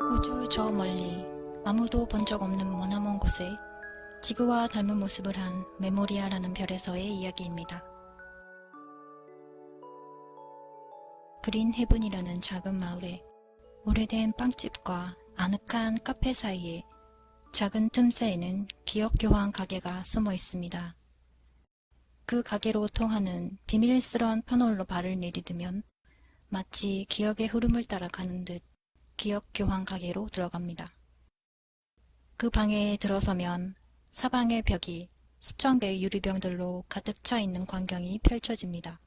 우주 저 멀리 아무도 본 적 없는 머나먼 곳에 지구와 닮은 모습을 한 메모리아라는 별에서의 이야기입니다. 그린 헤븐이라는 작은 마을에 오래된 빵집과 아늑한 카페 사이에 작은 틈새에는 기억 교환 가게가 숨어 있습니다. 그 가게로 통하는 비밀스러운 터널로 발을 내디디면 마치 기억의 흐름을 따라 가는 듯 기억 교환 가게로 들어갑니다. 그 방에 들어서면 사방의 벽이 수천 개의 유리병들로 가득 차 있는 광경이 펼쳐집니다.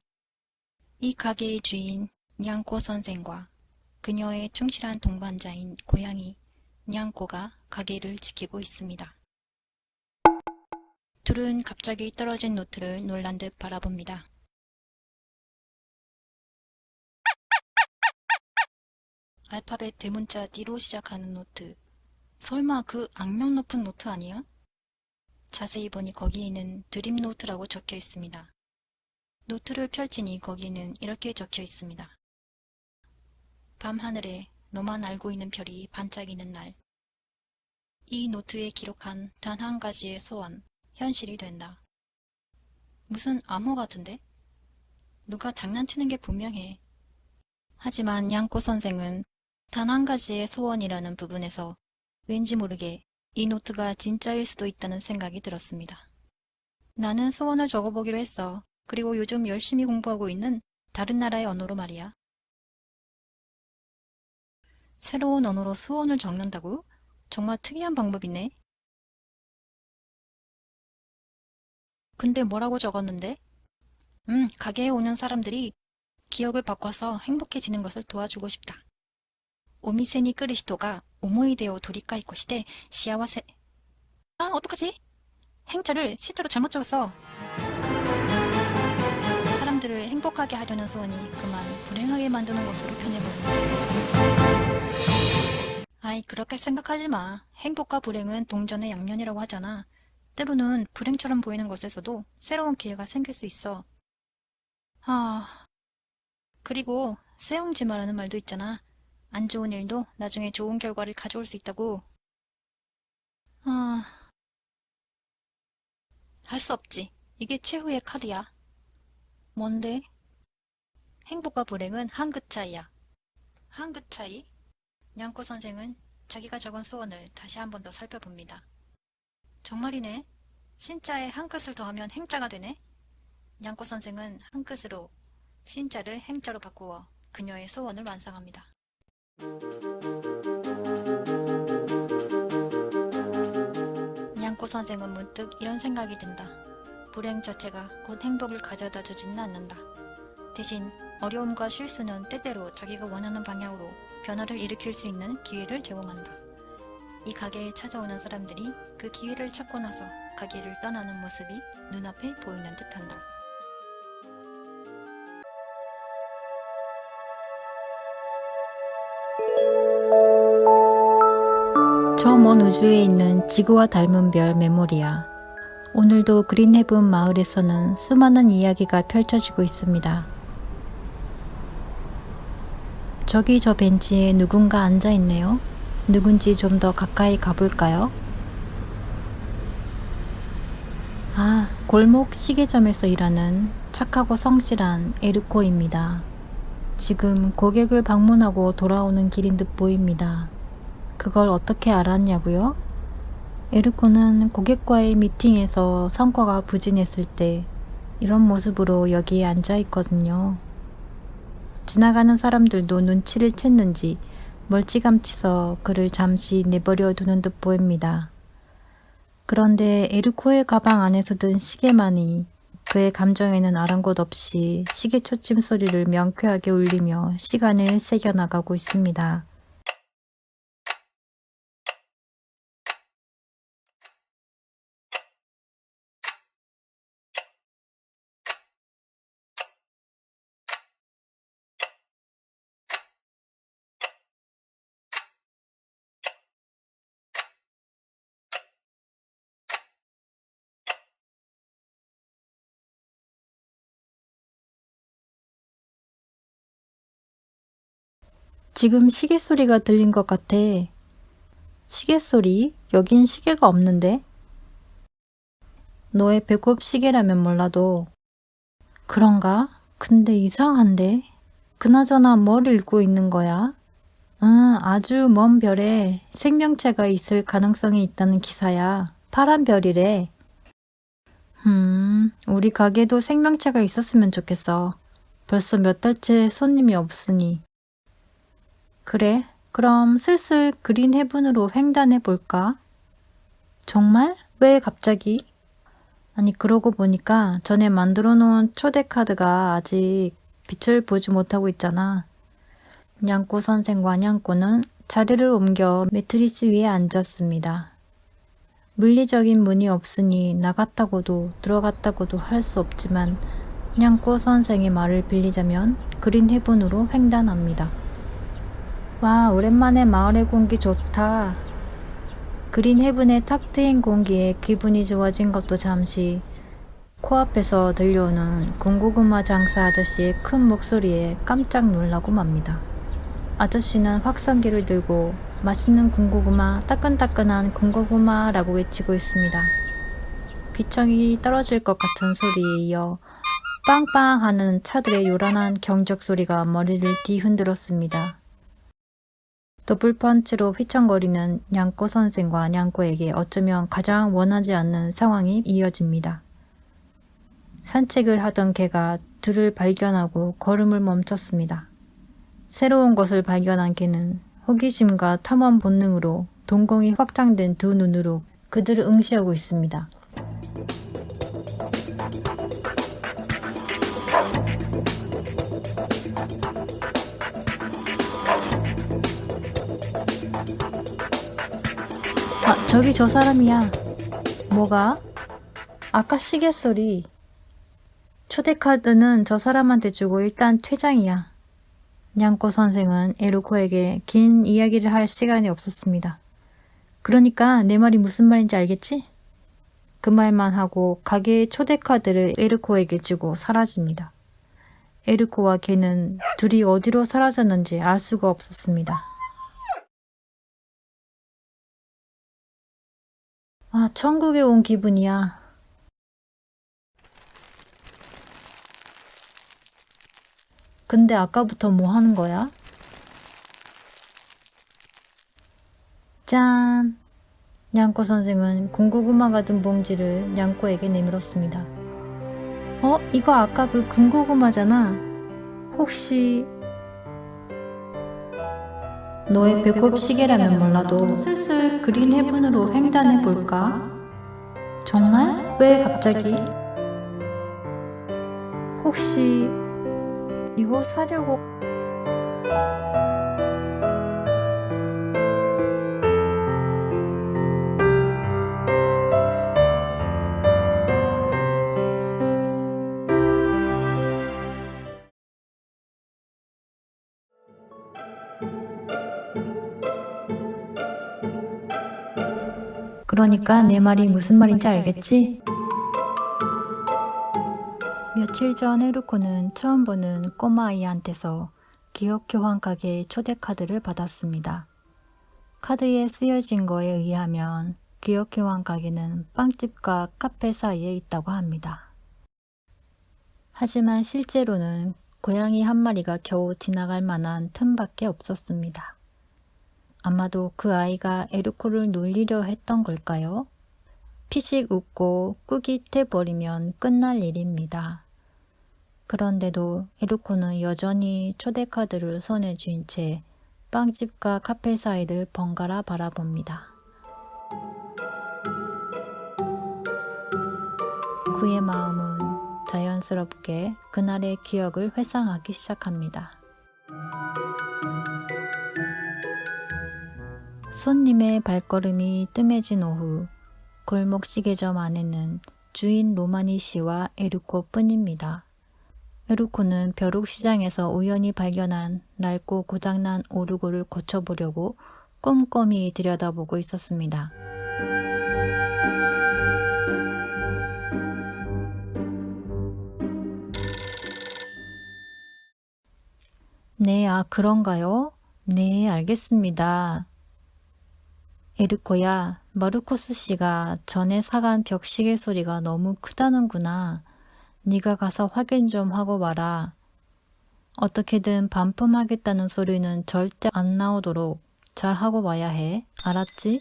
이 가게의 주인 냥꼬 선생과 그녀의 충실한 동반자인 고양이 냥꼬가 가게를 지키고 있습니다. 둘은 갑자기 떨어진 노트를 놀란 듯 바라봅니다. 알파벳 대문자 D로 시작하는 노트. 설마 그 악명 높은 노트 아니야? 자세히 보니 거기에는 드림 노트라고 적혀 있습니다. 노트를 펼치니 거기에는 이렇게 적혀 있습니다. 밤하늘에 너만 알고 있는 별이 반짝이는 날. 이 노트에 기록한 단 한 가지의 소원, 현실이 된다. 무슨 암호 같은데? 누가 장난치는 게 분명해. 하지만 냥꼬 선생은 단 한 가지의 소원이라는 부분에서 왠지 모르게 이 노트가 진짜일 수도 있다는 생각이 들었습니다. 나는 소원을 적어보기로 했어. 그리고 요즘 열심히 공부하고 있는 다른 나라의 언어로 말이야. 새로운 언어로 소원을 적는다고? 정말 특이한 방법이네. 근데 뭐라고 적었는데? 가게에 오는 사람들이 기억을 바꿔서 행복해지는 것을 도와주고 싶다. 오미세に 来る人が思い出を取り返して幸せ. 아, 어떡하지? 행자를 시자로 잘못 적었어. 사람들을 행복하게 하려는 소원이 그만 불행하게 만드는 것으로 변해버린다. 아이, 그렇게 생각하지 마. 행복과 불행은 동전의 양면이라고 하잖아. 때로는 불행처럼 보이는 것에서도 새로운 기회가 생길 수 있어. 그리고 세옹지마라는 말도 있잖아. 안 좋은 일도 나중에 좋은 결과를 가져올 수 있다고. 할 수 없지. 이게 최후의 카드야. 뭔데? 행복과 불행은 한 끗 차이야. 한 끗 차이? 냥꼬 선생은 자기가 적은 소원을 다시 한 번 더 살펴봅니다. 정말이네. 신자에 한 끗을 더하면 행자가 되네. 냥꼬 선생은 한 끗으로 신자를 행자로 바꾸어 그녀의 소원을 완성합니다. 냥꼬 선생은 문득 이런 생각이 든다. 불행 자체가 곧 행복을 가져다 주지는 않는다. 대신 어려움과 실수는 때때로 자기가 원하는 방향으로 변화를 일으킬 수 있는 기회를 제공한다. 이 가게에 찾아오는 사람들이 그 기회를 찾고 나서 가게를 떠나는 모습이 눈앞에 보이는 듯한다. 저 먼 우주에 있는 지구와 닮은 별 메모리아. 오늘도 그린 헤븐 마을에서는 수많은 이야기가 펼쳐지고 있습니다. 저기 저 벤치에 누군가 앉아 있네요. 누군지 좀 더 가까이 가볼까요? 골목 시계점에서 일하는 착하고 성실한 에르코입니다. 지금 고객을 방문하고 돌아오는 길인 듯 보입니다. 그걸 어떻게 알았냐고요? 에르코는 고객과의 미팅에서 성과가 부진했을 때 이런 모습으로 여기에 앉아 있거든요. 지나가는 사람들도 눈치를 챘는지 멀찌감치서 그를 잠시 내버려 두는 듯 보입니다. 그런데 에르코의 가방 안에서 든 시계만이 그의 감정에는 아랑곳 없이 시계 초침 소리를 명쾌하게 울리며 시간을 새겨나가고 있습니다. 지금 시계 소리가 들린 것 같아. 시계 소리? 여긴 시계가 없는데? 너의 배꼽 시계라면 몰라도. 그런가? 근데 이상한데? 그나저나 뭘 읽고 있는 거야? 아주 먼 별에 생명체가 있을 가능성이 있다는 기사야. 파란 별이래. 우리 가게도 생명체가 있었으면 좋겠어. 벌써 몇 달째 손님이 없으니. 그래, 그럼 슬슬 그린 헤븐으로 횡단해 볼까? 정말? 왜 갑자기? 아니, 그러고 보니까 전에 만들어 놓은 초대 카드가 아직 빛을 보지 못하고 있잖아. 냥꼬 선생과 냥꼬는 자리를 옮겨 매트리스 위에 앉았습니다. 물리적인 문이 없으니 나갔다고도 들어갔다고도 할 수 없지만 냥꼬 선생의 말을 빌리자면 그린 헤븐으로 횡단합니다. 와, 오랜만에 마을의 공기 좋다. 그린 헤븐의 탁 트인 공기에 기분이 좋아진 것도 잠시 코앞에서 들려오는 군고구마 장사 아저씨의 큰 목소리에 깜짝 놀라고 맙니다. 아저씨는 확성기를 들고 맛있는 군고구마, 따끈따끈한 군고구마라고 외치고 있습니다. 귀청이 떨어질 것 같은 소리에 이어 빵빵 하는 차들의 요란한 경적 소리가 머리를 뒤흔들었습니다. 더블펀치로 휘청거리는 냥꼬 선생과 냥꼬에게 어쩌면 가장 원하지 않는 상황이 이어집니다. 산책을 하던 개가 둘을 발견하고 걸음을 멈췄습니다. 새로운 것을 발견한 개는 호기심과 탐험 본능으로 동공이 확장된 두 눈으로 그들을 응시하고 있습니다. 아, 저기 저 사람이야. 뭐가? 아까 시계 소리. 초대카드는 저 사람한테 주고 일단 퇴장이야. 냥꼬 선생은 에루코에게 긴 이야기를 할 시간이 없었습니다. 그러니까 내 말이 무슨 말인지 알겠지? 그 말만 하고 가게의 초대카드를 에루코에게 주고 사라집니다. 에루코와 걔는 둘이 어디로 사라졌는지 알 수가 없었습니다. 아, 천국에 온 기분이야. 근데 아까부터 뭐 하는 거야? 짠! 냥꼬 선생은 군고구마 같은 봉지를 냥꼬에게 내밀었습니다. 이거 아까 그 군고구마잖아. 혹시 너의 배꼽 시계라면 몰라도 슬슬 그린 헤븐으로 횡단해 볼까? 정말? 왜 갑자기? 혹시 이거 사려고 그러니까 내 말이 무슨 말인지 알겠지? 며칠 전 에루코는 처음 보는 꼬마아이한테서 기억 교환 가게의 초대 카드를 받았습니다. 카드에 쓰여진 거에 의하면 기억 교환 가게는 빵집과 카페 사이에 있다고 합니다. 하지만 실제로는 고양이 한 마리가 겨우 지나갈 만한 틈밖에 없었습니다. 아마도 그 아이가 에루코를 놀리려 했던 걸까요? 피식 웃고 꾸깃해버리면 끝날 일입니다. 그런데도 에루코는 여전히 초대카드를 손에 쥔 채 빵집과 카페 사이를 번갈아 바라봅니다. 그의 마음은 자연스럽게 그날의 기억을 회상하기 시작합니다. 손님의 발걸음이 뜸해진 오후, 골목 시계점 안에는 주인 로마니 씨와 에루코 뿐입니다. 에루코는 벼룩시장에서 우연히 발견한 낡고 고장난 오르골을 고쳐보려고 꼼꼼히 들여다보고 있었습니다. 네, 그런가요? 네, 알겠습니다. 에르코야, 마르코스 씨가 전에 사간 벽시계 소리가 너무 크다는구나. 네가 가서 확인 좀 하고 와라. 어떻게든 반품하겠다는 소리는 절대 안 나오도록 잘 하고 와야 해. 알았지?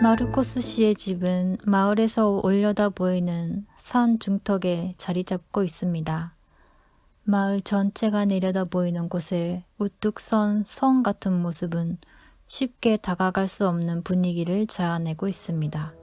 마르코스 씨의 집은 마을에서 올려다 보이는 산 중턱에 자리 잡고 있습니다. 마을 전체가 내려다 보이는 곳에 우뚝 선 성 같은 모습은 쉽게 다가갈 수 없는 분위기를 자아내고 있습니다.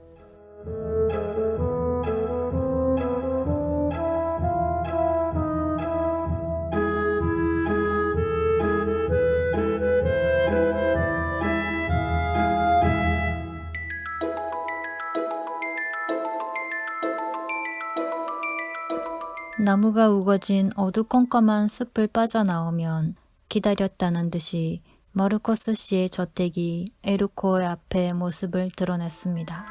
나무가 우거진 어두컴컴한 숲을 빠져나오면 기다렸다는 듯이 마르코스 씨의 저택이 에르코의 앞에 모습을 드러냈습니다.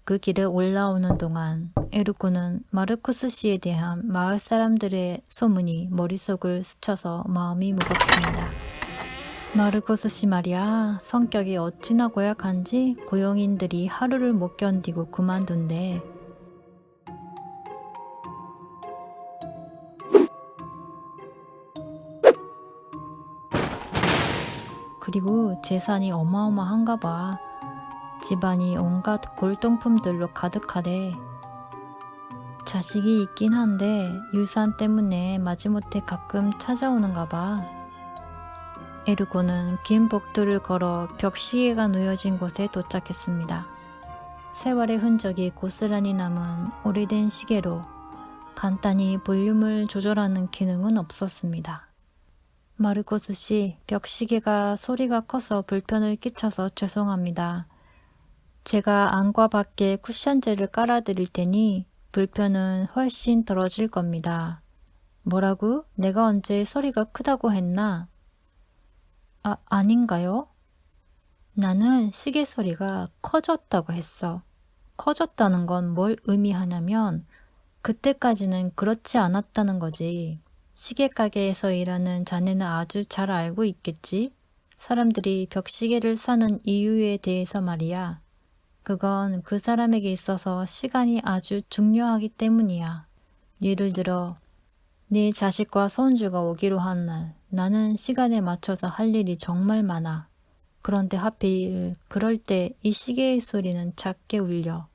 그 길에 올라오는 동안 에르코는 마르코스 씨에 대한 마을 사람들의 소문이 머릿속을 스쳐서 마음이 무겁습니다. 마르코스 씨 말이야, 성격이 어찌나 고약한지 고용인들이 하루를 못 견디고 그만둔대. 그리고 재산이 어마어마한가 봐. 집안이 온갖 골동품들로 가득하대. 자식이 있긴 한데 유산 때문에 마지못해 가끔 찾아오는가 봐. 에르코는 긴 복도를 걸어 벽시계가 놓여진 곳에 도착했습니다. 세월의 흔적이 고스란히 남은 오래된 시계로 간단히 볼륨을 조절하는 기능은 없었습니다. 마르코스 씨, 벽시계가 소리가 커서 불편을 끼쳐서 죄송합니다. 제가 안과 밖에 쿠션제를 깔아드릴 테니 불편은 훨씬 덜어질 겁니다. 뭐라고? 내가 언제 소리가 크다고 했나? 아닌가요? 나는 시계 소리가 커졌다고 했어. 커졌다는 건 뭘 의미하냐면 그때까지는 그렇지 않았다는 거지. 시계 가게에서 일하는 자네는 아주 잘 알고 있겠지? 사람들이 벽시계를 사는 이유에 대해서 말이야. 그건 그 사람에게 있어서 시간이 아주 중요하기 때문이야. 예를 들어 네 자식과 손주가 오기로 한 날, 나는 시간에 맞춰서 할 일이 정말 많아. 그런데 하필 그럴 때 이 시계의 소리는 작게 울려.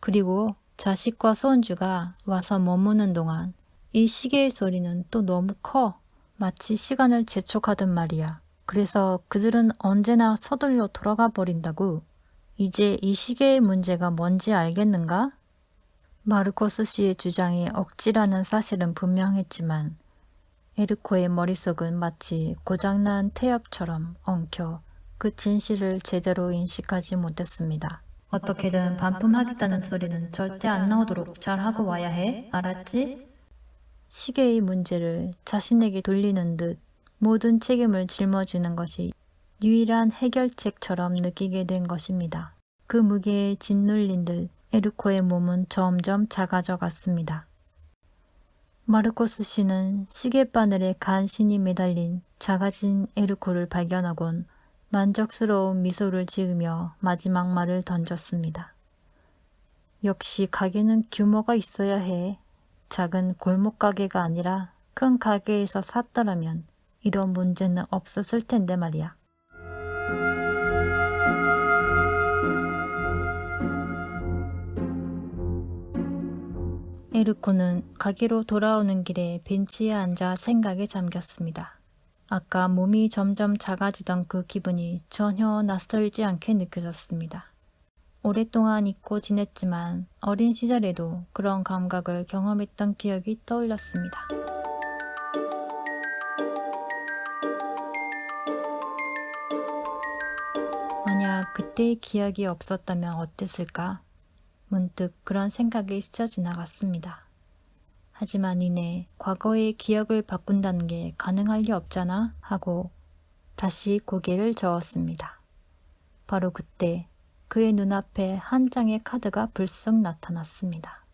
그리고 자식과 손주가 와서 머무는 동안 이 시계의 소리는 또 너무 커. 마치 시간을 재촉하듯 말이야. 그래서 그들은 언제나 서둘러 돌아가 버린다고. 이제 이 시계의 문제가 뭔지 알겠는가? 마르코스 씨의 주장이 억지라는 사실은 분명했지만 에르코의 머릿속은 마치 고장난 태엽처럼 엉켜 그 진실을 제대로 인식하지 못했습니다. 어떻게든 반품하겠다는 소리는 절대 안 나오도록 잘하고 와야 해. 알았지? 시계의 문제를 자신에게 돌리는 듯 모든 책임을 짊어지는 것이 유일한 해결책처럼 느끼게 된 것입니다. 그 무게에 짓눌린 듯 에르코의 몸은 점점 작아져 갔습니다. 마르코스 씨는 시계바늘에 간신히 매달린 작아진 에르코를 발견하곤 만족스러운 미소를 지으며 마지막 말을 던졌습니다. 역시 가게는 규모가 있어야 해. 작은 골목 가게가 아니라 큰 가게에서 샀더라면 이런 문제는 없었을 텐데 말이야. 에르코는 가게로 돌아오는 길에 벤치에 앉아 생각에 잠겼습니다. 아까 몸이 점점 작아지던 그 기분이 전혀 낯설지 않게 느껴졌습니다. 오랫동안 잊고 지냈지만 어린 시절에도 그런 감각을 경험했던 기억이 떠올랐습니다. 만약 그때의 기억이 없었다면 어땠을까? 문득 그런 생각이 스쳐 지나갔습니다. 하지만 이내 과거의 기억을 바꾼다는 게 가능할 리 없잖아 하고 다시 고개를 저었습니다. 바로 그때 그의 눈앞에 한 장의 카드가 불쑥 나타났습니다.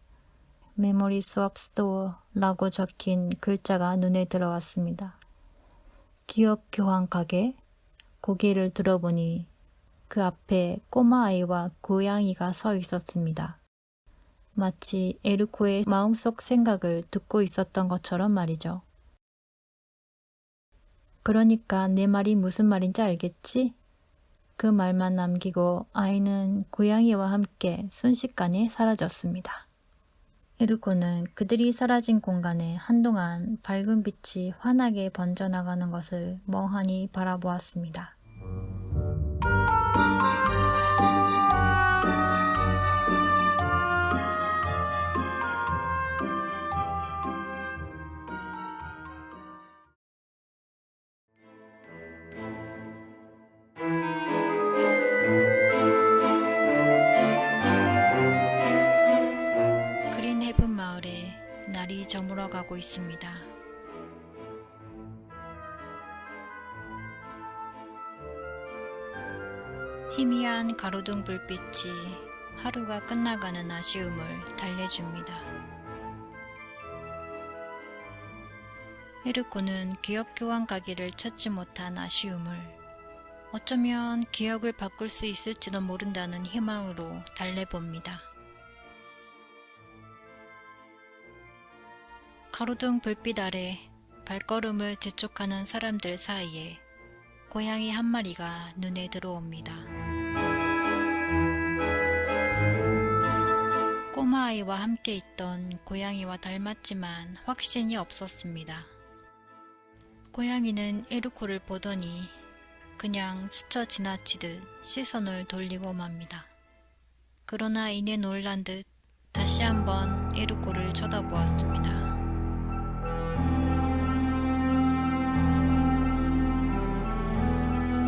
메모리 스왑 스토어라고 적힌 글자가 눈에 들어왔습니다. 기억 교환 가게? 고개를 들어보니 그 앞에 꼬마아이와 고양이가 서 있었습니다. 마치 에르코의 마음속 생각을 듣고 있었던 것처럼 말이죠. 그러니까 내 말이 무슨 말인지 알겠지? 그 말만 남기고 아이는 고양이와 함께 순식간에 사라졌습니다. 에르코는 그들이 사라진 공간에 한동안 밝은 빛이 환하게 번져나가는 것을 멍하니 바라보았습니다. 그린 헤븐 마을에 날이 저물어가고 있습니다. 희미한 가로등 불빛이 하루가 끝나가는 아쉬움을 달래줍니다. 에르코는 기억 교환 가게를 찾지 못한 아쉬움을 어쩌면 기억을 바꿀 수 있을지도 모른다는 희망으로 달래봅니다. 가로등 불빛 아래 발걸음을 재촉하는 사람들 사이에 고양이 한 마리가 눈에 들어옵니다. 꼬마아이와 함께 있던 고양이와 닮았지만 확신이 없었습니다. 고양이는 에르코를 보더니 그냥 스쳐 지나치듯 시선을 돌리고 맙니다. 그러나 이내 놀란 듯 다시 한번 에르코를 쳐다보았습니다.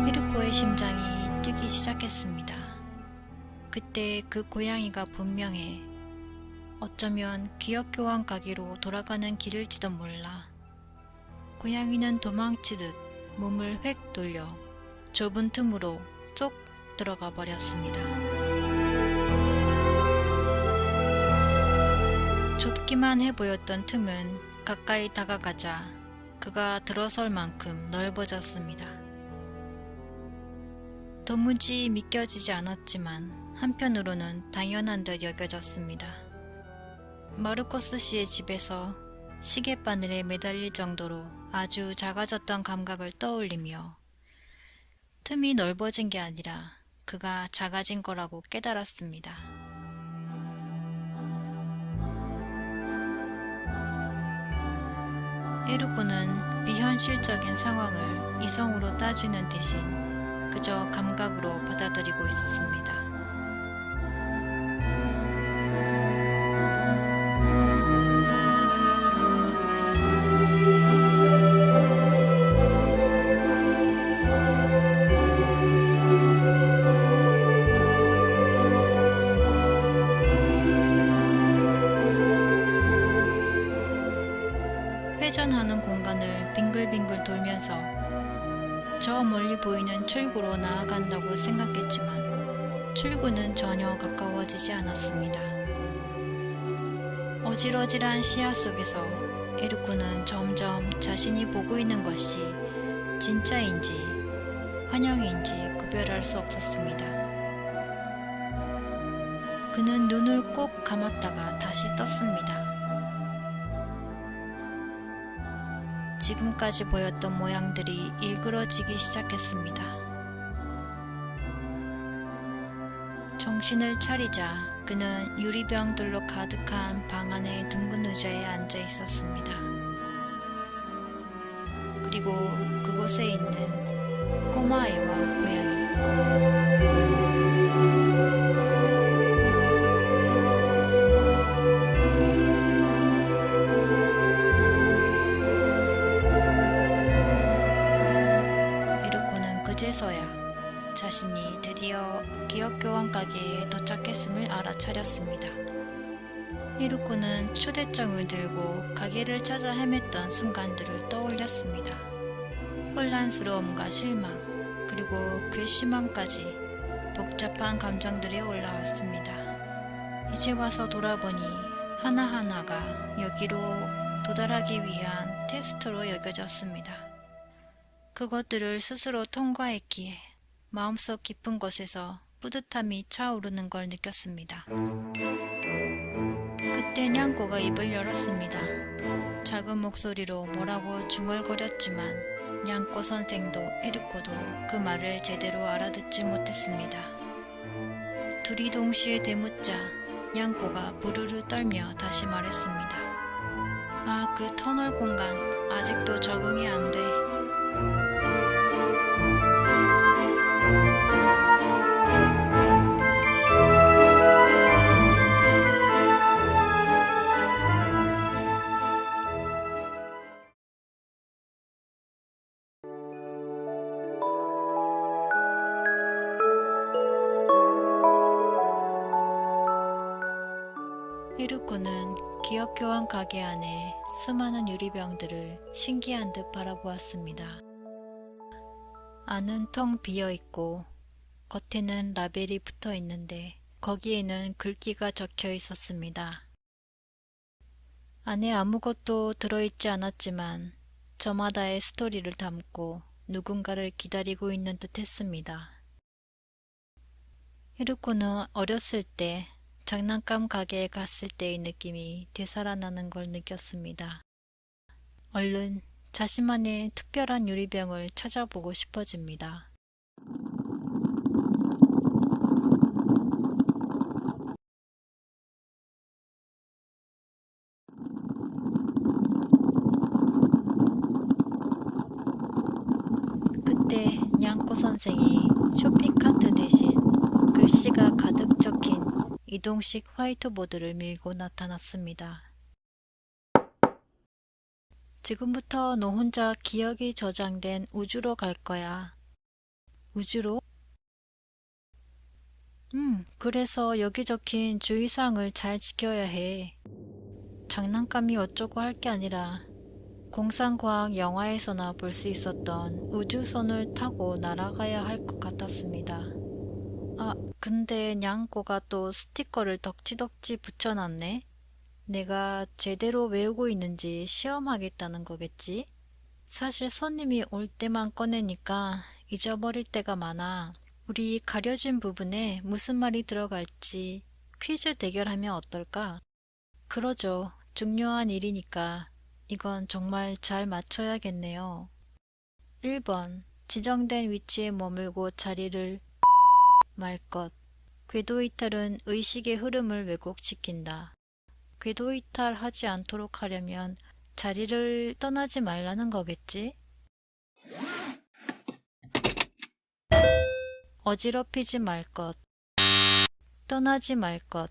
에르코의 심장이 뛰기 시작했습니다. 그때 그 고양이가 분명해 어쩌면 기억 교환 가게로 돌아가는 길일지도 몰라. 고양이는 도망치듯 몸을 획 돌려 좁은 틈으로 쏙 들어가 버렸습니다. 좁기만 해 보였던 틈은 가까이 다가가자 그가 들어설 만큼 넓어졌습니다. 도무지 믿겨지지 않았지만 한편으로는 당연한 듯 여겨졌습니다. 마르코스 씨의 집에서 시계바늘에 매달릴 정도로 아주 작아졌던 감각을 떠올리며 틈이 넓어진 게 아니라 그가 작아진 거라고 깨달았습니다. 에르코는 비현실적인 상황을 이성으로 따지는 대신 그저 감각으로 받아들이고 있었습니다. 회전하는 공간을 빙글빙글 돌면서 저 멀리 보이는 출구로 나아간다고 생각했지만 출구는 전혀 가까워지지 않았습니다. 어질어질한 시야 속에서 에르코는 점점 자신이 보고 있는 것이 진짜인지 환영인지 구별할 수 없었습니다. 그는 눈을 꼭 감았다가 다시 떴습니다. 지금까지 보였던 모양들이 일그러지기 시작했습니다. 정신을 차리자 그는 유리병들로 가득한 방 안의 둥근 의자에 앉아 있었습니다. 그리고 그곳에 있는 꼬마아이와 고양이. 그제서야 자신이 드디어 기억교환 가게에 도착했음을 알아차렸습니다. 에르코는 초대장을 들고 가게를 찾아 헤맸던 순간들을 떠올렸습니다. 혼란스러움과 실망, 그리고 괘씸함까지 복잡한 감정들이 올라왔습니다. 이제 와서 돌아보니 하나하나가 여기로 도달하기 위한 테스트로 여겨졌습니다. 그것들을 스스로 통과했기에 마음속 깊은 곳에서 뿌듯함이 차오르는 걸 느꼈습니다. 그때 냥꼬가 입을 열었습니다. 작은 목소리로 뭐라고 중얼거렸지만 냥꼬 선생도 에르코도 그 말을 제대로 알아듣지 못했습니다. 둘이 동시에 대묻자 냥꼬가 부르르 떨며 다시 말했습니다. 아, 그 터널 공간 아직도 적응이 안 돼. 이르코는 기억교환 가게 안에 수많은 유리병들을 신기한 듯 바라보았습니다. 안은 텅 비어있고 겉에는 라벨이 붙어 있는데 거기에는 글귀가 적혀 있었습니다. 안에 아무것도 들어있지 않았지만 저마다의 스토리를 담고 누군가를 기다리고 있는 듯 했습니다. 이르코는 어렸을 때 장난감 가게에 갔을 때의 느낌이 되살아나는 걸 느꼈습니다. 얼른 자신만의 특별한 유리병을 찾아보고 싶어집니다. 그때 냥꼬 선생이 쇼핑카트 대신 글씨가 가득 적힌 이동식 화이트보드를 밀고 나타났습니다. 지금부터 너 혼자 기억이 저장된 우주로 갈 거야. 우주로? 그래서 여기 적힌 주의사항을 잘 지켜야 해. 장난감이 어쩌고 할 게 아니라 공상과학 영화에서나 볼 수 있었던 우주선을 타고 날아가야 할 것 같았습니다. 아, 근데 냥꼬가 또 스티커를 덕지덕지 붙여놨네? 내가 제대로 외우고 있는지 시험하겠다는 거겠지? 사실 손님이 올 때만 꺼내니까 잊어버릴 때가 많아. 우리 가려진 부분에 무슨 말이 들어갈지 퀴즈 대결하면 어떨까? 그러죠. 중요한 일이니까 이건 정말 잘 맞춰야겠네요. 1번. 지정된 위치에 머물고 자리를 말 것. 궤도 이탈은 의식의 흐름을 왜곡시킨다. 궤도 이탈하지 않도록 하려면 자리를 떠나지 말라는 거겠지? 어지럽히지 말 것. 떠나지 말 것.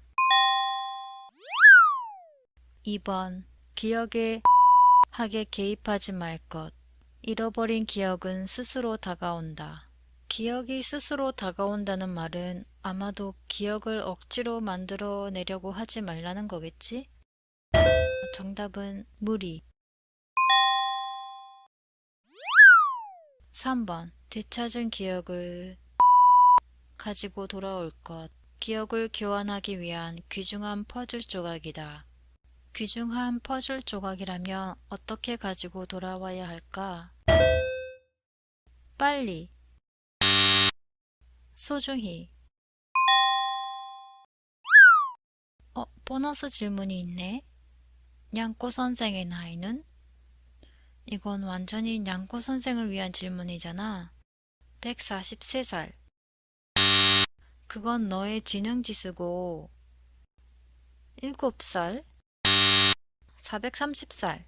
2번. 기억에 하게 개입하지 말 것. 잃어버린 기억은 스스로 다가온다. 기억이 스스로 다가온다는 말은 아마도 기억을 억지로 만들어내려고 하지 말라는 거겠지? 정답은 무리. 3번. 되찾은 기억을 가지고 돌아올 것. 기억을 교환하기 위한 귀중한 퍼즐 조각이다. 귀중한 퍼즐 조각이라면 어떻게 가지고 돌아와야 할까? 빨리. 소중히. 보너스 질문이 있네. 냥꼬 선생의 나이는? 이건 완전히 냥꼬 선생을 위한 질문이잖아. 143살. 그건 너의 지능지수고. 7살? 430살.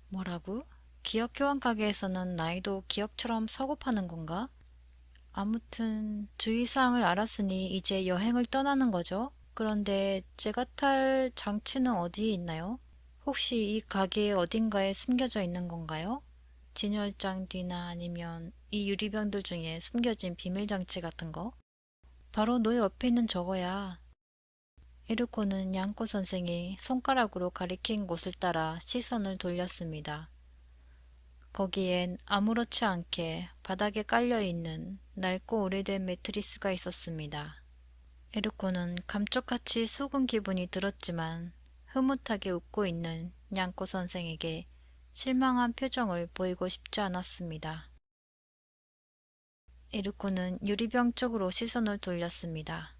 뭐라고? 기억교환 가게에서는 나이도 기억처럼 서급하는 건가? 아무튼 주의사항을 알았으니 이제 여행을 떠나는 거죠. 그런데 제가 탈 장치는 어디에 있나요? 혹시 이 가게 어딘가에 숨겨져 있는 건가요? 진열장 뒤나 아니면 이 유리병들 중에 숨겨진 비밀장치 같은 거? 바로 너 옆에 있는 저거야. 이르코는 냥꼬 선생이 손가락으로 가리킨 곳을 따라 시선을 돌렸습니다. 거기엔 아무렇지 않게 바닥에 깔려있는 낡고 오래된 매트리스가 있었습니다. 에르코는 감쪽같이 속은 기분이 들었지만 흐뭇하게 웃고 있는 냥꼬 선생에게 실망한 표정을 보이고 싶지 않았습니다. 에르코는 유리병 쪽으로 시선을 돌렸습니다.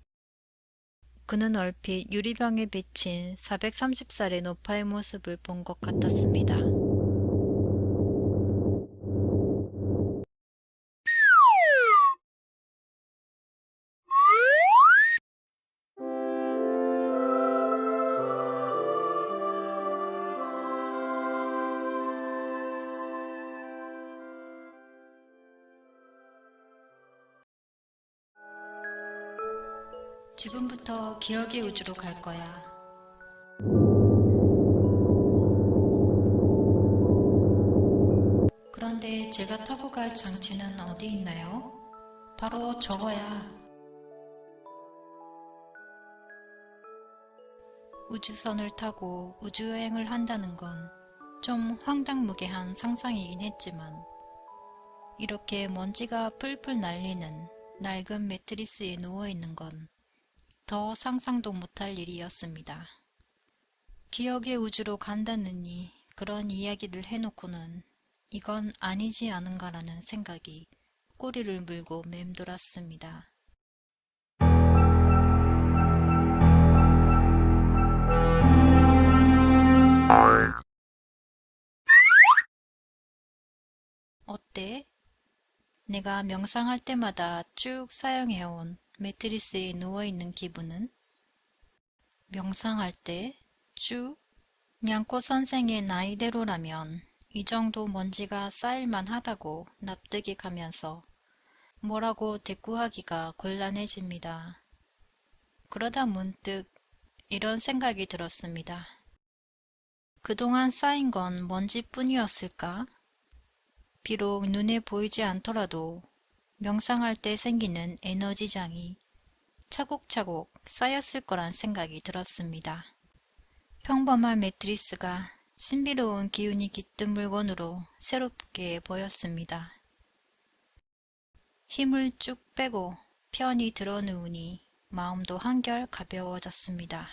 그는 얼핏 유리병에 비친 430살의 노파의 모습을 본 것 같았습니다. 지금부터 기억의 우주로 갈 거야. 그런데 제가 타고 갈 장치는 어디 있나요? 바로 저거야. 우주선을 타고 우주여행을 한다는 건 좀 황당무계한 상상이긴 했지만 이렇게 먼지가 풀풀 날리는 낡은 매트리스에 누워있는 건 더 상상도 못할 일이었습니다. 기억의 우주로 간다느니 그런 이야기를 해놓고는 이건 아니지 않은가라는 생각이 꼬리를 물고 맴돌았습니다. 어때? 내가 명상할 때마다 쭉 사용해온 매트리스에 누워있는 기분은? 명상할 때 쭉? 냥꼬 선생의 나이대로라면 이 정도 먼지가 쌓일만 하다고 납득이 가면서 뭐라고 대꾸하기가 곤란해집니다. 그러다 문득 이런 생각이 들었습니다. 그동안 쌓인 건 먼지뿐이었을까? 비록 눈에 보이지 않더라도 명상할 때 생기는 에너지장이 차곡차곡 쌓였을 거란 생각이 들었습니다. 평범한 매트리스가 신비로운 기운이 깃든 물건으로 새롭게 보였습니다. 힘을 쭉 빼고 편히 들어누우니 마음도 한결 가벼워졌습니다.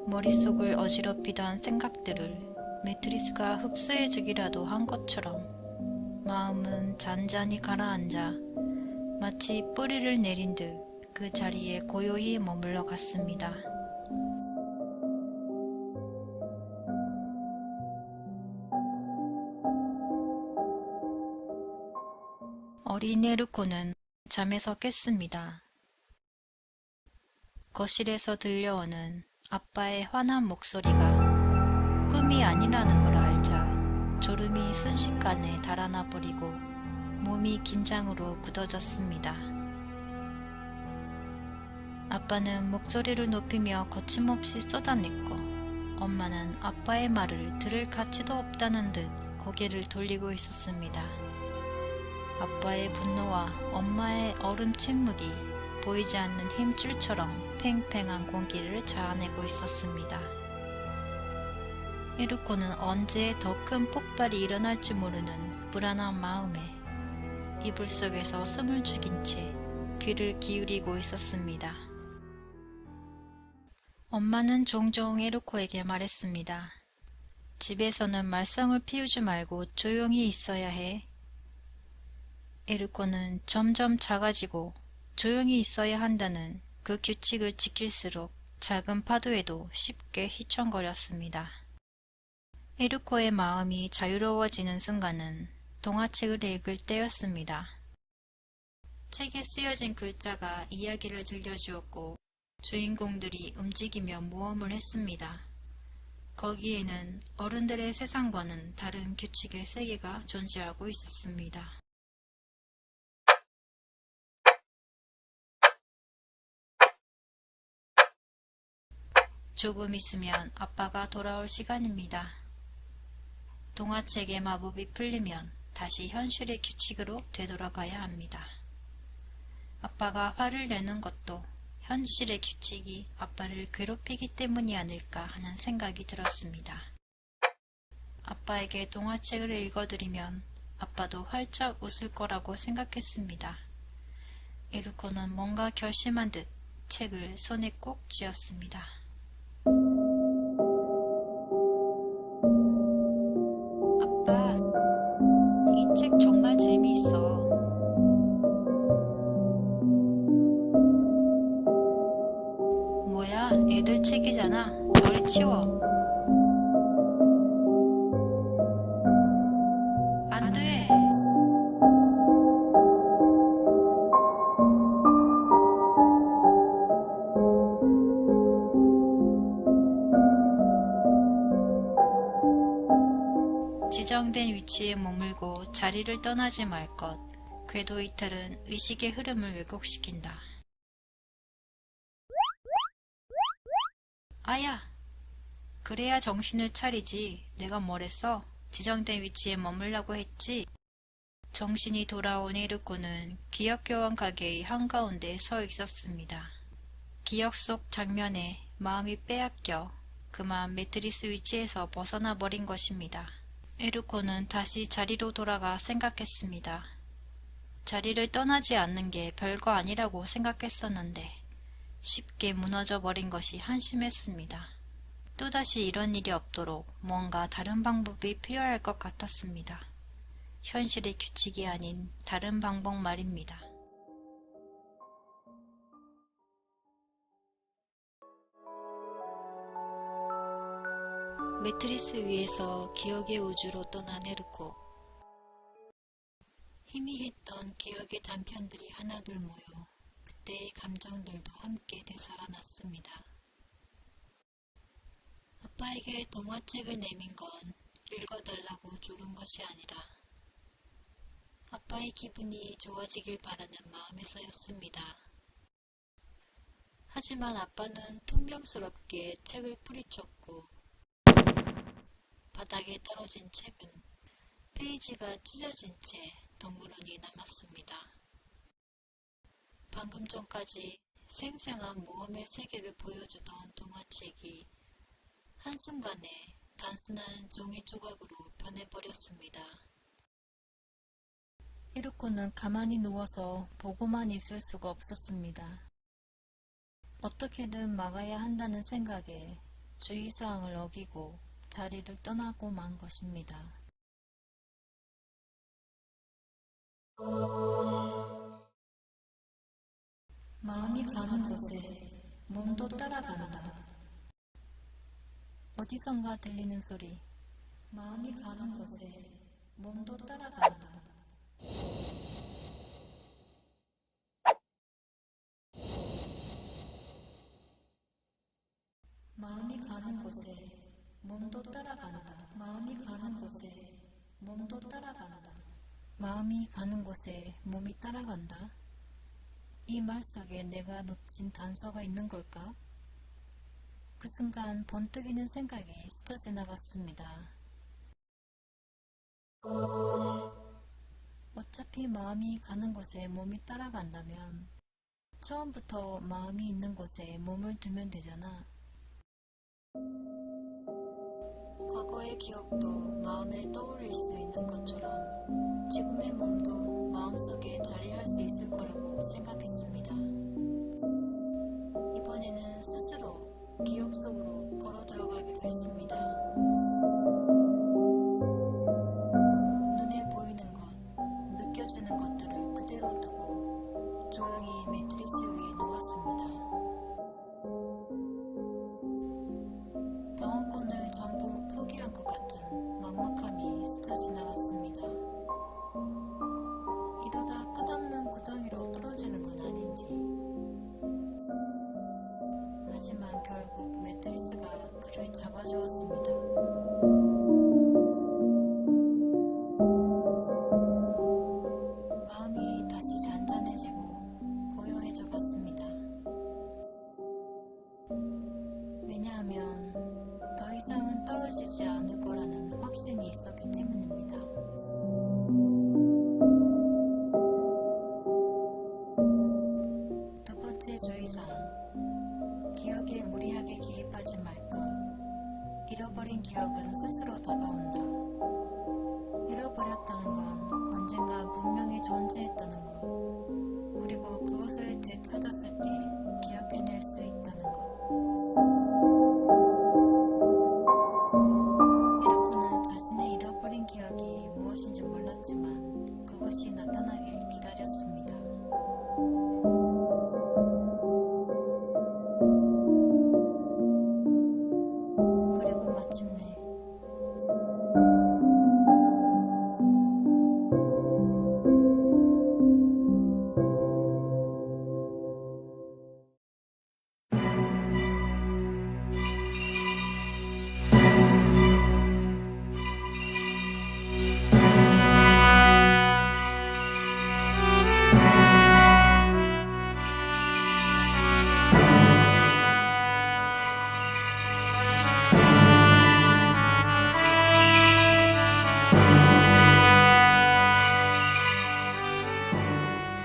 머릿속을 어지럽히던 생각들을 매트리스가 흡수해주기라도 한 것처럼 마음은 잔잔히 가라앉아 마치 뿌리를 내린 듯 그 자리에 고요히 머물러 갔습니다. 어린 에르코는 잠에서 깼습니다. 거실에서 들려오는 아빠의 환한 목소리가 꿈이 아니라는 걸 알자 졸음이 순식간에 달아나 버리고 몸이 긴장으로 굳어졌습니다. 아빠는 목소리를 높이며 거침없이 쏟아냈고 엄마는 아빠의 말을 들을 가치도 없다는 듯 고개를 돌리고 있었습니다. 아빠의 분노와 엄마의 얼음 침묵이 보이지 않는 힘줄처럼 팽팽한 공기를 자아내고 있었습니다. 에르코는 언제 더 큰 폭발이 일어날지 모르는 불안한 마음에 이불 속에서 숨을 죽인 채 귀를 기울이고 있었습니다. 엄마는 종종 에르코에게 말했습니다. 집에서는 말썽을 피우지 말고 조용히 있어야 해. 에르코는 점점 작아지고 조용히 있어야 한다는 그 규칙을 지킬수록 작은 파도에도 쉽게 휘청거렸습니다. 에르코의 마음이 자유로워지는 순간은 동화책을 읽을 때였습니다. 책에 쓰여진 글자가 이야기를 들려주었고 주인공들이 움직이며 모험을 했습니다. 거기에는 어른들의 세상과는 다른 규칙의 세계가 존재하고 있었습니다. 조금 있으면 아빠가 돌아올 시간입니다. 동화책의 마법이 풀리면 다시 현실의 규칙으로 되돌아가야 합니다. 아빠가 화를 내는 것도 현실의 규칙이 아빠를 괴롭히기 때문이 아닐까 하는 생각이 들었습니다. 아빠에게 동화책을 읽어드리면 아빠도 활짝 웃을 거라고 생각했습니다. 에르코는 뭔가 결심한 듯 책을 손에 꼭 쥐었습니다. 아빠, 이 책 정말 재미있어. 뭐야, 애들 책이잖아. 저리 치워. 안 돼. 지정된 위치에 머물고 자리를 떠나지 말 것. 궤도 이탈은 의식의 흐름을 왜곡시킨다. 아야! 그래야 정신을 차리지. 내가 뭐랬어? 지정된 위치에 머물라고 했지? 정신이 돌아온 에르코는 기억교환 가게의 한가운데 서 있었습니다. 기억 속 장면에 마음이 빼앗겨 그만 매트리스 위치에서 벗어나 버린 것입니다. 에르코는 다시 자리로 돌아가 생각했습니다. 자리를 떠나지 않는 게 별거 아니라고 생각했었는데 쉽게 무너져 버린 것이 한심했습니다. 또다시 이런 일이 없도록 뭔가 다른 방법이 필요할 것 같았습니다. 현실의 규칙이 아닌 다른 방법 말입니다. 매트리스 위에서 기억의 우주로 떠난 에르코. 희미했던 기억의 단편들이 하나둘 모여 그때의 감정들도 함께 되살아났습니다. 아빠에게 동화책을 내민 건 읽어달라고 조른 것이 아니라 아빠의 기분이 좋아지길 바라는 마음에서였습니다. 하지만 아빠는 퉁명스럽게 책을 뿌리쳤고 바닥에 떨어진 책은 페이지가 찢어진 채 덩그러니 남았습니다. 방금 전까지 생생한 모험의 세계를 보여주던 동화책이 한순간에 단순한 종이 조각으로 변해버렸습니다. 에르코는 가만히 누워서 보고만 있을 수가 없었습니다. 어떻게든 막아야 한다는 생각에 주의사항을 어기고 자리를 떠나고 만 것입니다. 마음이 가는 곳에 몸도 따라간다. 어디선가 들리는 소리. 마음이 가는 곳에 몸도 따라간다. 마음이 가는 곳에 몸도 따라간다. 마음이 가는 곳에 몸도 따라간다. 마음이 가는 곳에 몸이 따라간다. 이 말 속에 내가 놓친 단서가 있는 걸까? 그 순간 번뜩이는 생각이 스쳐 지나갔습니다. 어차피 마음이 가는 곳에 몸이 따라간다면 처음부터 마음이 있는 곳에 몸을 두면 되잖아. 과거의 기억도 마음에 떠올릴 수 있는 것처럼 지금의 몸도 마음속에 자리할 수 있을 거라고 생각했습니다. 이번에는 스스로 기억 속으로 걸어 들어가기로 했습니다. 눈에 보이는 것, 느껴지는 것들을 그대로 두고 조용히 매트리스 위에 누웠습니다. 방어권을 전부 포기한 것 같은 막막함이 스쳐 지나갔습니다. 이러다 끝없는 구덩이로 떨어지는 건 아닌지. 하지만 결국 매트리스가 그를 잡아주었습니다. 마음이 다시 잔잔해지고 고요해져 갔습니다. 왜냐하면 더 이상은 떨어지지 않을 거라는 확신이 있었기 때문입니다. 두 번째 주의사항. 기억에 무리하게 개입하지 말 것. 잃어버린 기억은 스스로 다가온다. 것인지 몰랐지만 그것이 나타나길 기다렸습니다. 그리고 마침내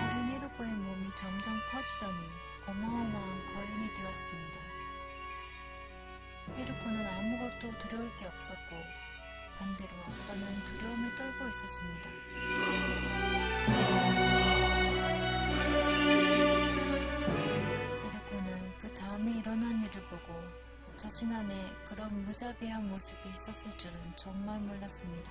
어린 헤르코의 몸이 점점 커지더니 어마어마한 거인이 되었습니다. 헤르코는 아무것도 두려울 게 없었고 반대로 아빠는 두려움에 떨고 있었습니다. 헤르코는 그 다음에 일어난 일을 보고 자신 안에 그런 무자비한 모습이 있었을 줄은 정말 몰랐습니다.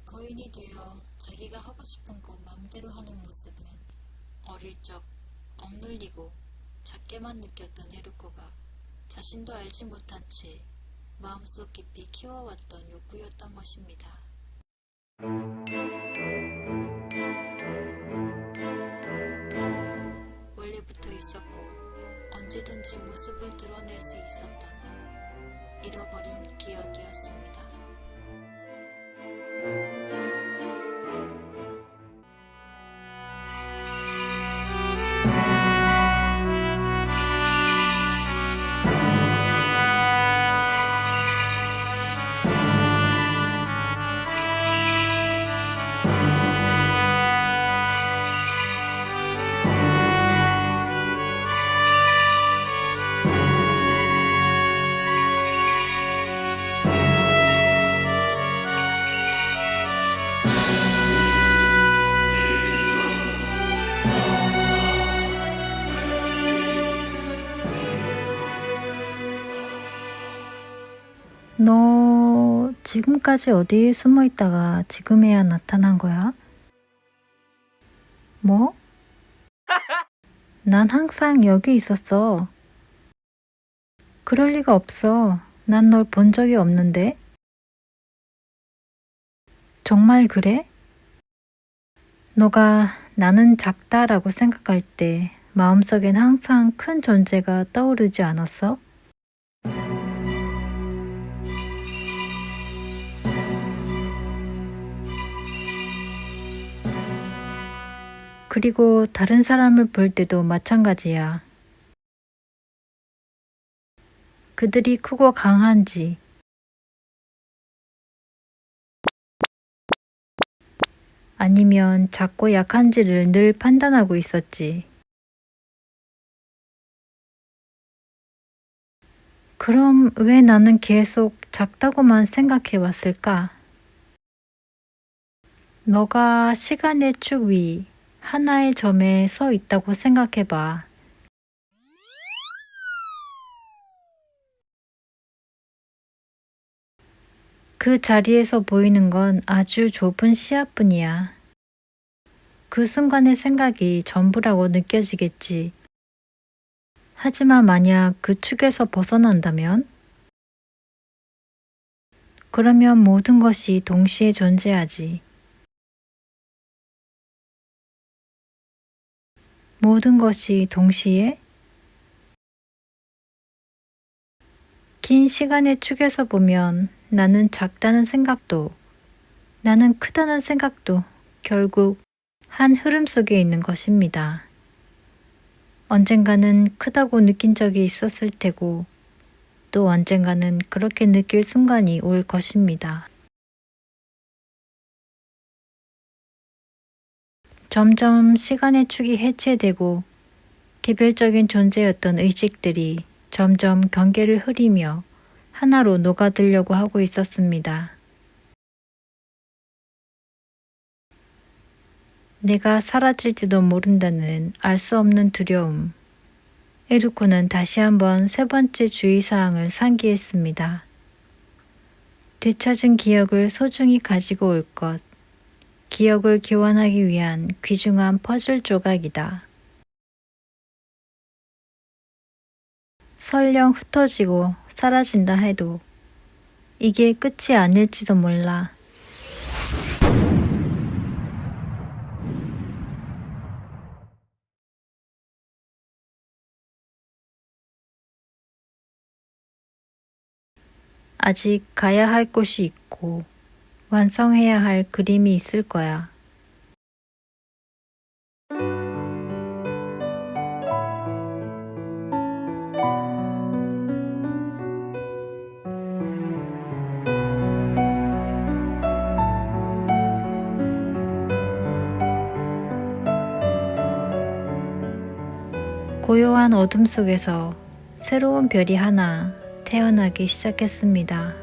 거인이 되어 자기가 하고 싶은 거 마음대로 하는 모습은 어릴 적 억눌리고 작게만 느꼈던 헤르코가 자신도 알지 못한 채 마음속 깊이 키워왔던 욕구였던 것입니다. 원래부터 있었고 언제든지 모습을 드러낼 수 있었던 잃어버린 기억이었습니다. 너 지금까지 어디에 숨어 있다가 지금에야 나타난 거야? 뭐? 난 항상 여기 있었어. 그럴 리가 없어. 난 널 본 적이 없는데. 정말 그래? 너가 나는 작다라고 생각할 때 마음속엔 항상 큰 존재가 떠오르지 않았어? 그리고 다른 사람을 볼 때도 마찬가지야. 그들이 크고 강한지, 아니면 작고 약한지를 늘 판단하고 있었지. 그럼 왜 나는 계속 작다고만 생각해 왔을까? 너가 시간의 축 위 하나의 점에 서 있다고 생각해 봐. 그 자리에서 보이는 건 아주 좁은 시야뿐이야. 그 순간의 생각이 전부라고 느껴지겠지. 하지만 만약 그 축에서 벗어난다면? 그러면 모든 것이 동시에 존재하지. 모든 것이 동시에? 긴 시간의 축에서 보면 나는 작다는 생각도, 나는 크다는 생각도 결국 한 흐름 속에 있는 것입니다. 언젠가는 크다고 느낀 적이 있었을 테고, 또 언젠가는 그렇게 느낄 순간이 올 것입니다. 점점 시간의 축이 해체되고 개별적인 존재였던 의식들이 점점 경계를 흐리며 하나로 녹아들려고 하고 있었습니다. 내가 사라질지도 모른다는 알 수 없는 두려움. 에르코는 다시 한번 세 번째 주의사항을 상기했습니다. 되찾은 기억을 소중히 가지고 올 것. 기억을 교환하기 위한 귀중한 퍼즐 조각이다. 설령 흩어지고 사라진다 해도 이게 끝이 아닐지도 몰라. 아직 가야 할 곳이 있고 완성해야 할 그림이 있을 거야. 고요한 어둠 속에서 새로운 별이 하나 태어나기 시작했습니다.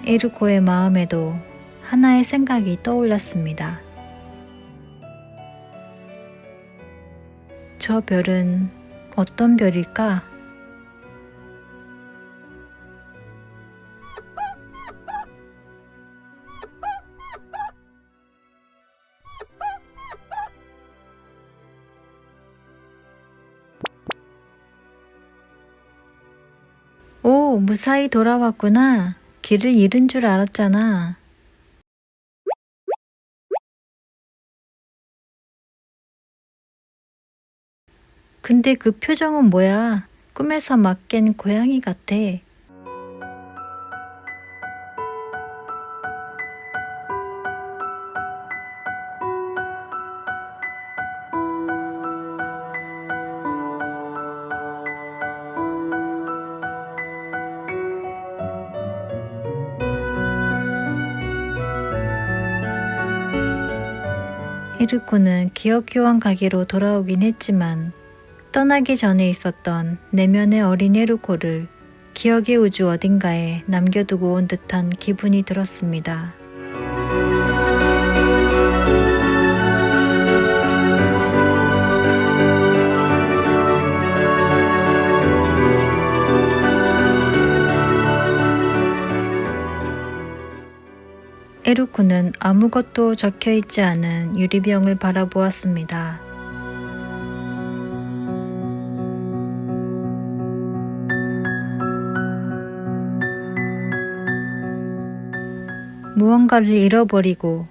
에르코의 마음에도 하나의 생각이 떠올랐습니다. 저 별은 어떤 별일까? 오, 무사히 돌아왔구나. 길을 잃은 줄 알았잖아. 근데 그 표정은 뭐야? 꿈에서 막 깬 고양이 같아. 에르코는 기억 교환 가게로 돌아오긴 했지만 떠나기 전에 있었던 내면의 어린 에르코를 기억의 우주 어딘가에 남겨두고 온 듯한 기분이 들었습니다. 에르코는 아무것도 적혀있지 않은 유리병을 바라보았습니다. 무언가를 잃어버리고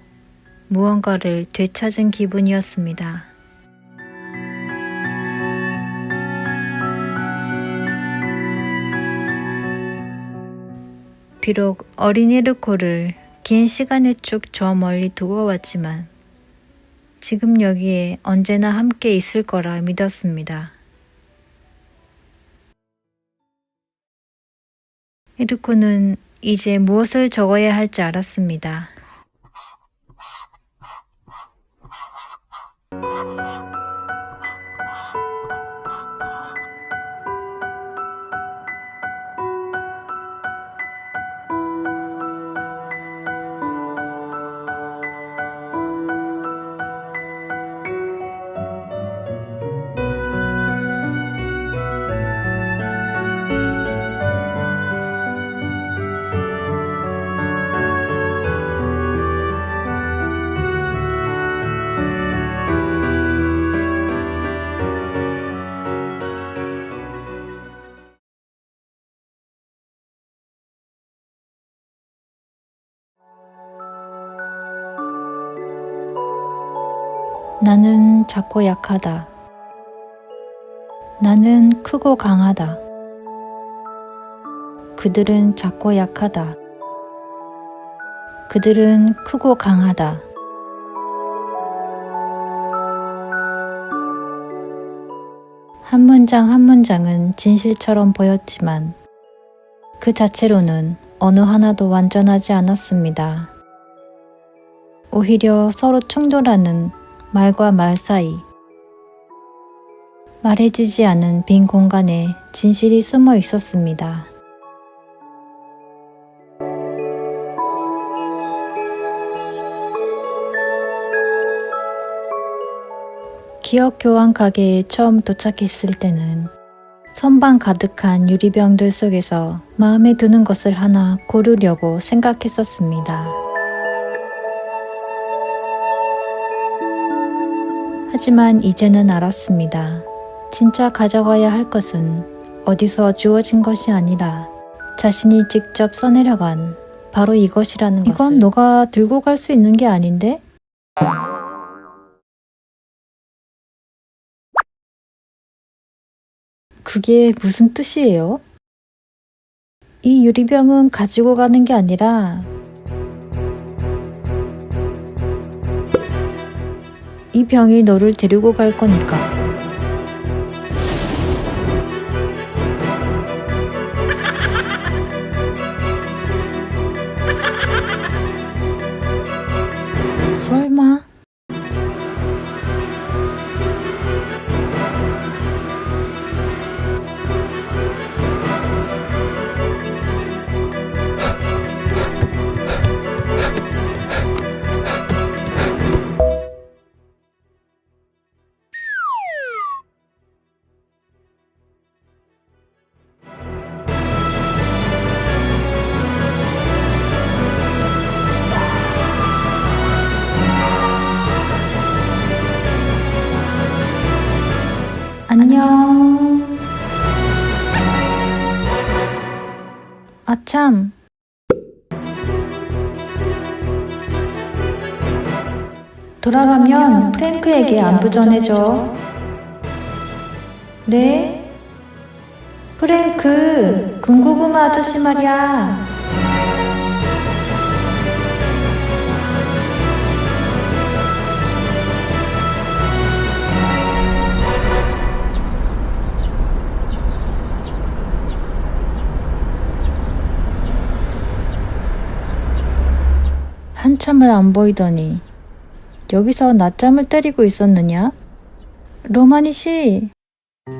무언가를 되찾은 기분이었습니다. 비록 어린 에르코를 긴 시간의 축 저 멀리 두고 왔지만 지금 여기에 언제나 함께 있을 거라 믿었습니다. 에르코는 이제 무엇을 적어야 할지 알았습니다. 나는 작고 약하다. 나는 크고 강하다. 그들은 작고 약하다. 그들은 크고 강하다. 한 문장 한 문장은 진실처럼 보였지만 그 자체로는 어느 하나도 완전하지 않았습니다. 오히려 서로 충돌하는 말과 말 사이, 말해지지 않은 빈 공간에 진실이 숨어 있었습니다. 기억 교환 가게에 처음 도착했을 때는 선반 가득한 유리병들 속에서 마음에 드는 것을 하나 고르려고 생각했었습니다. 하지만 이제는 알았습니다. 진짜 가져가야 할 것은 어디서 주어진 것이 아니라 자신이 직접 써내려간 바로 이것이라는 것을. 이건 너가 들고 갈 수 있는 게 아닌데? 그게 무슨 뜻이에요? 이 유리병은 가지고 가는 게 아니라 이 병이 너를 데리고 갈 거니까. 설마? 안녕. 아참. 돌아가면 프랭크에게 안부 전해줘. 네? 프랭크, 군고구마 아저씨 말이야. 한참을 안 보이더니 여기서 낮잠을 때리고 있었느냐? 로마니 씨!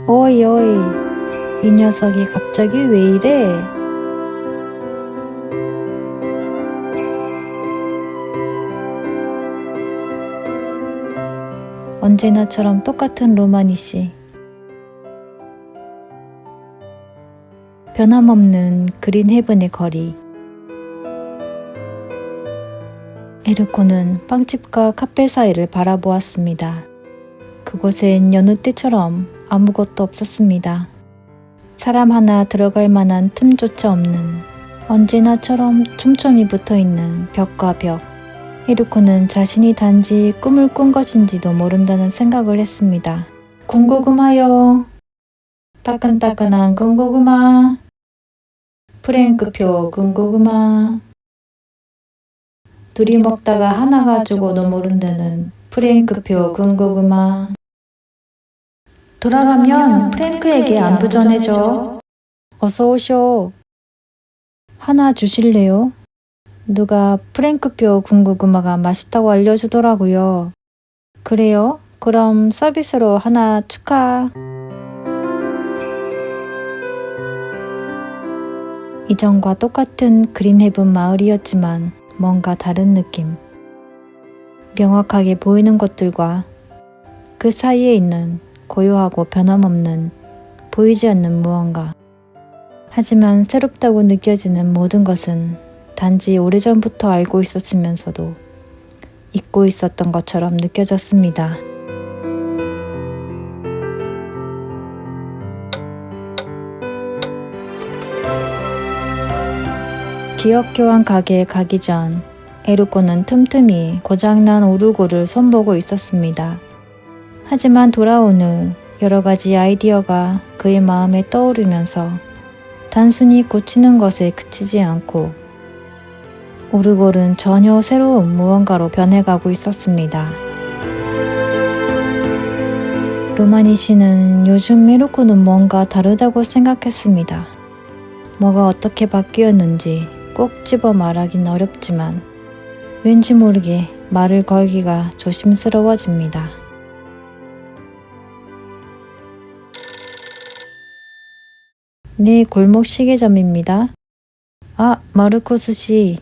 어이 어이, 이 녀석이 갑자기 왜 이래? 언제나처럼 똑같은 로마니 씨. 변함없는 그린 헤븐의 거리. 에르코는 빵집과 카페 사이를 바라보았습니다. 그곳엔 여느 때처럼 아무것도 없었습니다. 사람 하나 들어갈 만한 틈조차 없는, 언제나처럼 촘촘히 붙어있는 벽과 벽. 에르코는 자신이 단지 꿈을 꾼 것인지도 모른다는 생각을 했습니다. 군고구마요. 따끈따끈한 군고구마. 프랭크표 군고구마. 둘이 먹다가 하나가 죽어도 모른다는 프랭크표 군고구마. 돌아가면 프랭크에게 안부 전해줘. 어서 오쇼. 하나 주실래요? 누가 프랭크표 군고구마가 맛있다고 알려주더라고요. 그래요? 그럼 서비스로 하나 축하. 이전과 똑같은 그린헤븐 마을이었지만 뭔가 다른 느낌. 명확하게 보이는 것들과 그 사이에 있는 고요하고 변함없는 보이지 않는 무언가. 하지만 새롭다고 느껴지는 모든 것은 단지 오래전부터 알고 있었으면서도 잊고 있었던 것처럼 느껴졌습니다. 기억교환 가게에 가기 전 에르코는 틈틈이 고장난 오르골을 손보고 있었습니다. 하지만 돌아온 후 여러 가지 아이디어가 그의 마음에 떠오르면서 단순히 고치는 것에 그치지 않고 오르골은 전혀 새로운 무언가로 변해가고 있었습니다. 루마니 씨는 요즘 에르코는 뭔가 다르다고 생각했습니다. 뭐가 어떻게 바뀌었는지 꼭 집어 말하긴 어렵지만 왠지 모르게 말을 걸기가 조심스러워집니다. 네, 골목 시계점입니다. 아, 마르코스 씨.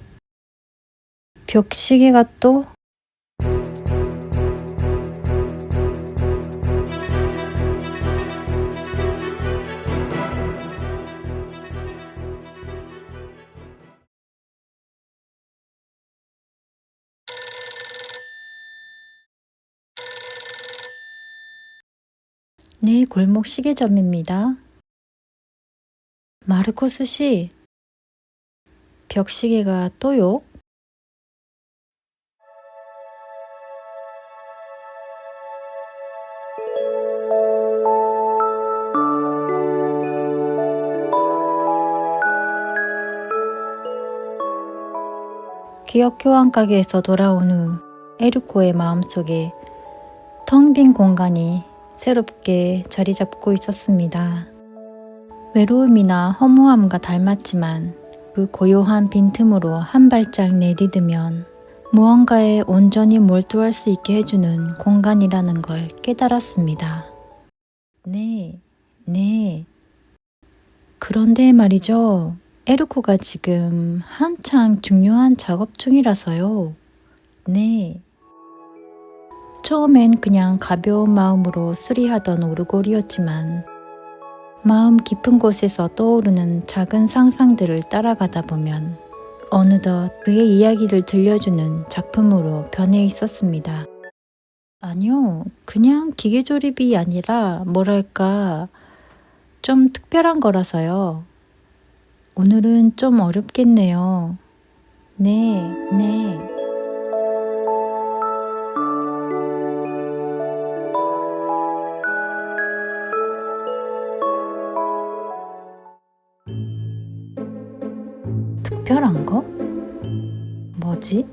벽시계가 또? 네, 골목 시계점입니다. 마르코스 씨. 벽시계가 또요? 기억 교환 가게에서 돌아온 후 에르코의 마음속에 텅 빈 공간이 새롭게 자리 잡고 있었습니다. 외로움이나 허무함과 닮았지만 그 고요한 빈틈으로 한 발짝 내디디면 무언가에 온전히 몰두할 수 있게 해주는 공간이라는 걸 깨달았습니다. 네. 그런데 말이죠. 에르코가 지금 한창 중요한 작업 중이라서요. 네. 처음엔 그냥 가벼운 마음으로 수리하던 오르골이었지만 마음 깊은 곳에서 떠오르는 작은 상상들을 따라가다 보면 어느덧 그의 이야기를 들려주는 작품으로 변해 있었습니다. 아니요, 그냥 기계 조립이 아니라 뭐랄까 좀 특별한 거라서요. 오늘은 좀 어렵겠네요. 네. 특별한 거? 뭐지?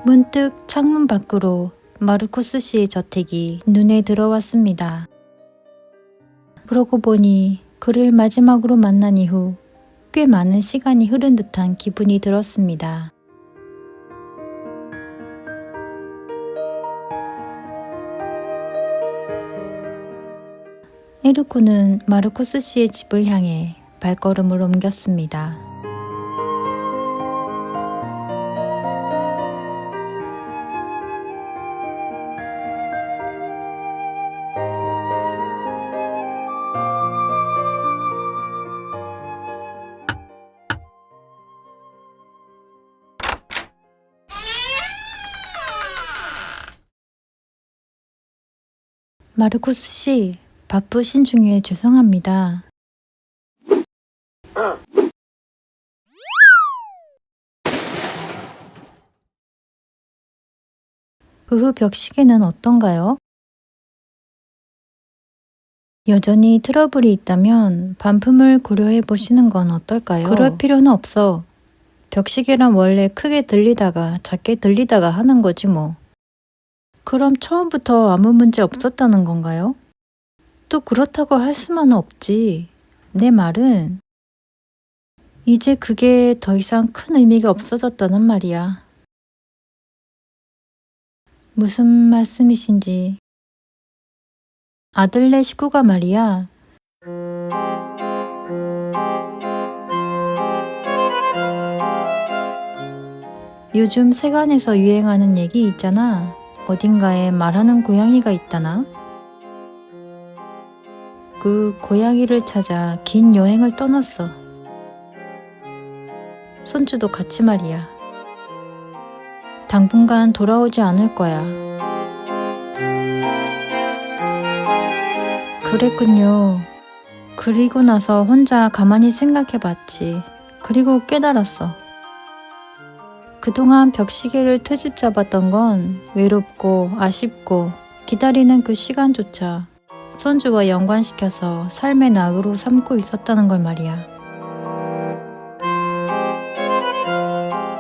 문득 창문 밖으로 마르코스 씨의 저택이 눈에 들어왔습니다. 그러고 보니 그를 마지막으로 만난 이후 꽤 많은 시간이 흐른 듯한 기분이 들었습니다. 에르코는 마르코스 씨의 집을 향해 발걸음을 옮겼습니다. 마르코스 씨, 바쁘신 중에 죄송합니다. 그 후 벽시계는 어떤가요? 여전히 트러블이 있다면 반품을 고려해 보시는 건 어떨까요? 그럴 필요는 없어. 벽시계란 원래 크게 들리다가 작게 들리다가 하는 거지 뭐. 그럼 처음부터 아무 문제 없었다는 건가요? 또 그렇다고 할 수만은 없지. 내 말은 이제 그게 더 이상 큰 의미가 없어졌다는 말이야. 무슨 말씀이신지. 아들네 식구가 말이야. 요즘 세간에서 유행하는 얘기 있잖아. 어딘가에 말하는 고양이가 있다나? 그 고양이를 찾아 긴 여행을 떠났어. 손주도 같이 말이야. 당분간 돌아오지 않을 거야. 그랬군요. 그리고 나서 혼자 가만히 생각해봤지. 그리고 깨달았어. 그동안 벽시계를 트집 잡았던 건 외롭고 아쉽고 기다리는 그 시간조차 손주와 연관시켜서 삶의 낙으로 삼고 있었다는 걸 말이야.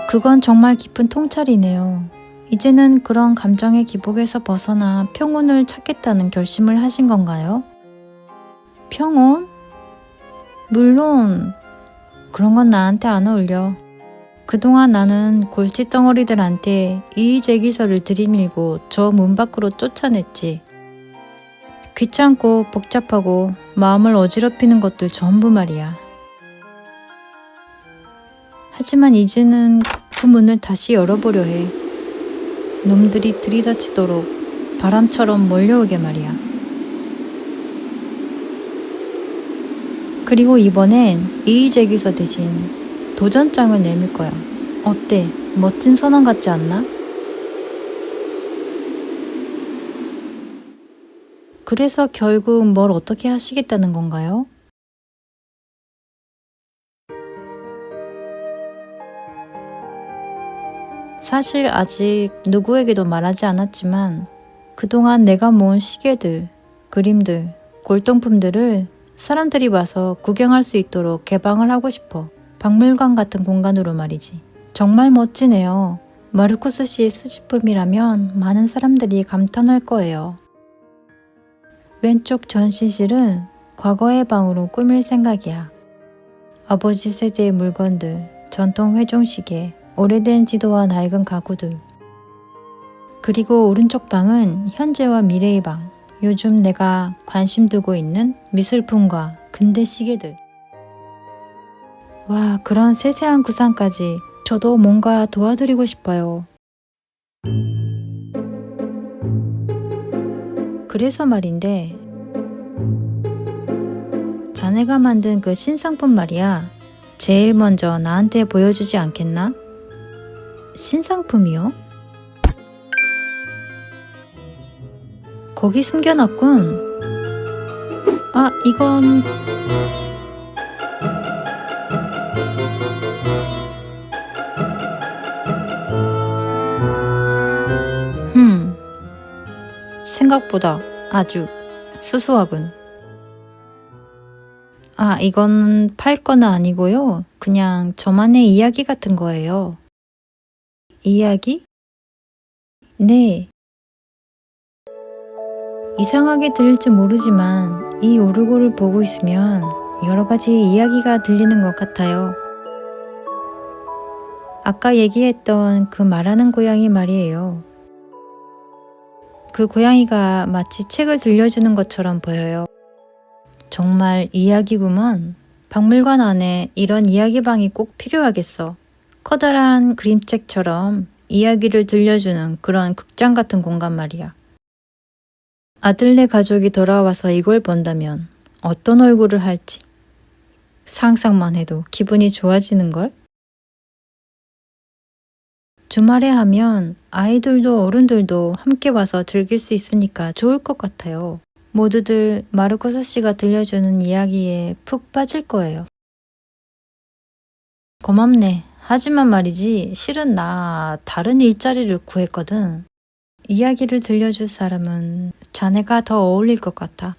그건 정말 깊은 통찰이네요. 이제는 그런 감정의 기복에서 벗어나 평온을 찾겠다는 결심을 하신 건가요? 평온? 물론 그런 건 나한테 안 어울려. 그동안 나는 골칫덩어리들한테 이의제기서를 들이밀고 저 문 밖으로 쫓아냈지. 귀찮고 복잡하고 마음을 어지럽히는 것들 전부 말이야. 하지만 이제는 그 문을 다시 열어보려 해. 놈들이 들이닥치도록 바람처럼 몰려오게 말이야. 그리고 이번엔 이의제기서 대신 도전장을 내밀 거야. 어때? 멋진 선언 같지 않나? 그래서 결국 뭘 어떻게 하시겠다는 건가요? 사실 아직 누구에게도 말하지 않았지만 그동안 내가 모은 시계들, 그림들, 골동품들을 사람들이 와서 구경할 수 있도록 개방을 하고 싶어. 박물관 같은 공간으로 말이지. 정말 멋지네요. 마르코스 씨의 수집품이라면 많은 사람들이 감탄할 거예요. 왼쪽 전시실은 과거의 방으로 꾸밀 생각이야. 아버지 세대의 물건들, 전통 회종시계, 오래된 지도와 낡은 가구들. 그리고 오른쪽 방은 현재와 미래의 방. 요즘 내가 관심 두고 있는 미술품과 근대 시계들. 와, 그런 세세한 구상까지 저도 뭔가 도와드리고 싶어요. 그래서 말인데, 자네가 만든 그 신상품 말이야. 제일 먼저 나한테 보여주지 않겠나? 신상품이요? 거기 숨겨놨군. 아, 이건... 생각보다 아주 수수하군. 아, 이건 팔 건 아니고요. 그냥 저만의 이야기 같은 거예요. 이야기? 네. 이상하게 들릴지 모르지만 이 오르골을 보고 있으면 여러 가지 이야기가 들리는 것 같아요. 아까 얘기했던 그 말하는 고양이 말이에요. 그 고양이가 마치 책을 들려주는 것처럼 보여요. 정말 이야기구먼. 박물관 안에 이런 이야기방이 꼭 필요하겠어. 커다란 그림책처럼 이야기를 들려주는 그런 극장 같은 공간 말이야. 아들네 가족이 돌아와서 이걸 본다면 어떤 얼굴을 할지 상상만 해도 기분이 좋아지는걸? 주말에 하면 아이들도 어른들도 함께 와서 즐길 수 있으니까 좋을 것 같아요. 모두들 마르코스 씨가 들려주는 이야기에 푹 빠질 거예요. 고맙네. 하지만 말이지, 실은 나 다른 일자리를 구했거든. 이야기를 들려줄 사람은 자네가 더 어울릴 것 같아.